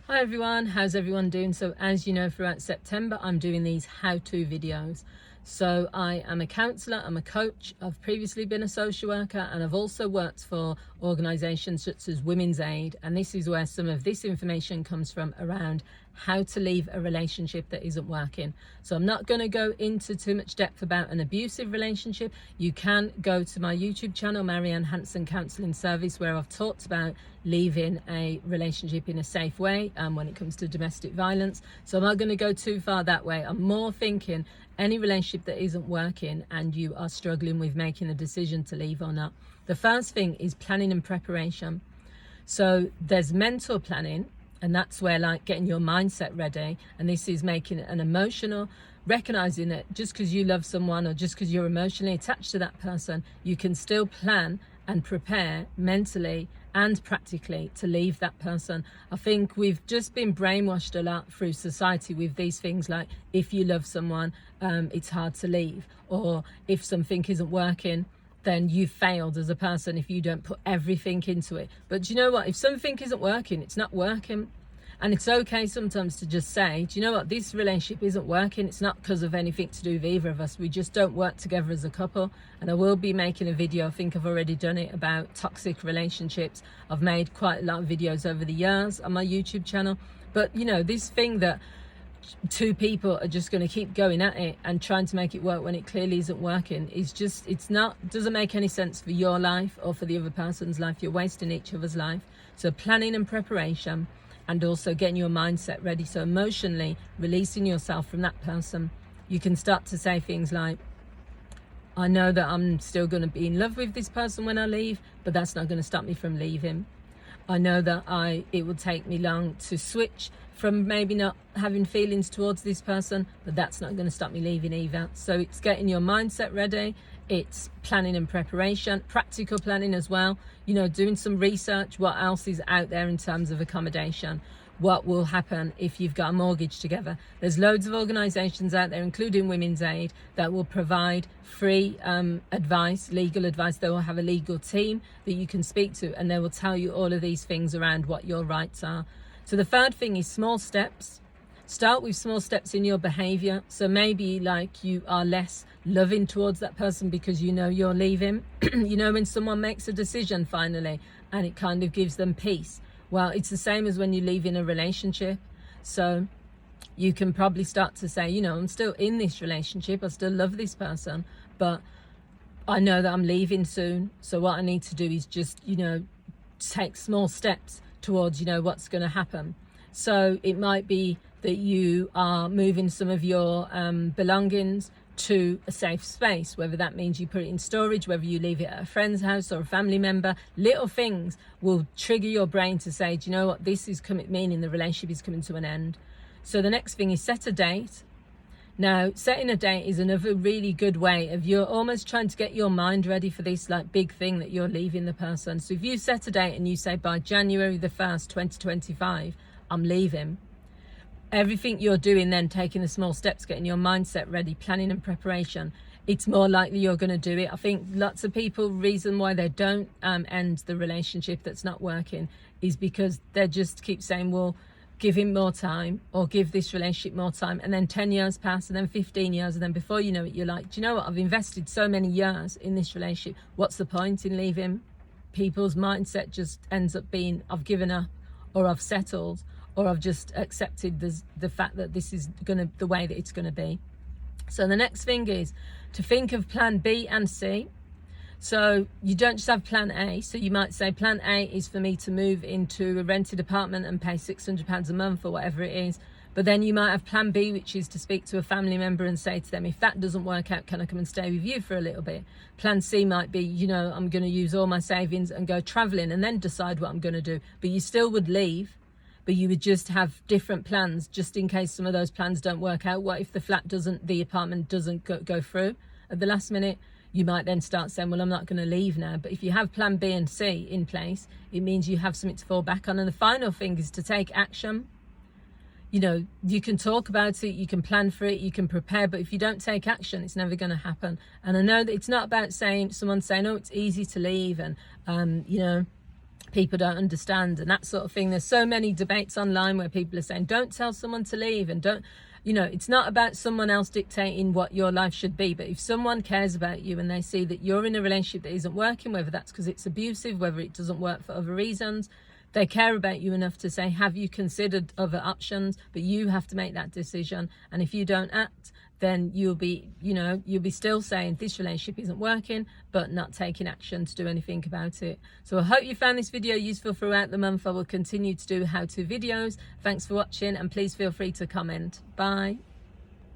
Hi everyone, how's everyone doing? So as you know, throughout September I'm doing these how-to videos. So I am a counsellor, I'm a coach, I've previously been a social worker, and I've also worked for organisations such as Women's Aid, and this is where some of this information comes from around how to leave a relationship that isn't working. So I'm not going to go into too much depth about an abusive relationship. You can go to my YouTube channel, Marianne Hanson Counselling Service, where I've talked about leaving a relationship in a safe way when it comes to domestic violence. So I'm not going to go too far that way. I'm more thinking any relationship that isn't working and you are struggling with making a decision to leave or not. The first thing is planning and preparation. So there's mental planning, and that's where like getting your mindset ready, and this is making it an emotional, recognizing that just because you love someone or just because you're emotionally attached to that person, you can still plan and prepare mentally and practically to leave that person. I think we've just been brainwashed a lot through society with these things like, if you love someone, it's hard to leave, or if something isn't working, then you've failed as a person if you don't put everything into it. But do you know what? If something isn't working, it's not working. And it's okay sometimes to just say, do you know what? This relationship isn't working. It's not because of anything to do with either of us. We just don't work together as a couple. And I will be making a video, I think I've already done it, about toxic relationships. I've made quite a lot of videos over the years on my YouTube channel. But, you know, this thing that two people are just going to keep going at it and trying to make it work when it clearly isn't working is just, doesn't make any sense for your life or for the other person's life. You're wasting each other's life. So planning and preparation, and also getting your mindset ready. So emotionally releasing yourself from that person. You can start to say things like, I know that I'm still going to be in love with this person when I leave, but that's not going to stop me from leaving. I know that it will take me long to switch from maybe not having feelings towards this person, but that's not going to stop me leaving either. So it's getting your mindset ready, it's planning and preparation, practical planning as well, you know, doing some research, what else is out there in terms of accommodation, what will happen if you've got a mortgage together. There's loads of organisations out there, including Women's Aid, that will provide free advice, legal advice. They will have a legal team that you can speak to, and they will tell you all of these things around what your rights are. So the third thing is small steps. Start with small steps in your behaviour. So maybe like you are less loving towards that person because you know you're leaving. You know, when someone makes a decision finally and it kind of gives them peace. Well, it's the same as when you leave in a relationship. So you can probably start to say, you know, I'm still in this relationship, I still love this person, but I know that I'm leaving soon. So what I need to do is just, you know, take small steps towards, you know, what's going to happen. So it might be that you are moving some of your belongings to a safe space, whether that means you put it in storage, whether you leave it at a friend's house or a family member. Little things will trigger your brain to say, do you know what, this is meaning the relationship is coming to an end. So the next thing is set a date. Now, setting a date is another really good way of, you're almost trying to get your mind ready for this like big thing that you're leaving the person. So if you set a date and you say by January the 1st, 2025, I'm leaving, everything you're doing then, taking the small steps, getting your mindset ready, planning and preparation, it's more likely you're going to do it. I think lots of people, reason why they don't end the relationship that's not working is because they just keep saying, well, give him more time, or give this relationship more time, and then 10 years pass, and then 15 years, and then before you know it, you're like, do you know what, I've invested so many years in this relationship, what's the point in leaving? People's mindset just ends up being, I've given up, or I've settled, or I've just accepted the fact that this is gonna the way that it's gonna be. So the next thing is to think of plan B and C. So you don't just have plan A. So you might say plan A is for me to move into a rented apartment and pay £600 a month or whatever it is. But then you might have plan B, which is to speak to a family member and say to them, if that doesn't work out, can I come and stay with you for a little bit? Plan C might be, you know, I'm going to use all my savings and go traveling and then decide what I'm going to do. But you still would leave, but you would just have different plans just in case some of those plans don't work out. What if the apartment doesn't go through at the last minute? You might then start saying, well, I'm not going to leave now. But if you have plan B and C in place, it means you have something to fall back on. And the final thing is to take action. You know, you can talk about it, you can plan for it, you can prepare, but if you don't take action, it's never going to happen. And I know that it's not about someone saying, oh, it's easy to leave, and, you know, people don't understand and that sort of thing. There's so many debates online where people are saying don't tell someone to leave, and don't, you know, it's not about someone else dictating what your life should be. But if someone cares about you and they see that you're in a relationship that isn't working, whether that's because it's abusive, whether it doesn't work for other reasons, they care about you enough to say, have you considered other options? But you have to make that decision. And if you don't act, then you'll be, you know, you'll be still saying this relationship isn't working, but not taking action to do anything about it. So I hope you found this video useful throughout the month. I will continue to do how-to videos. Thanks for watching, and please feel free to comment. Bye.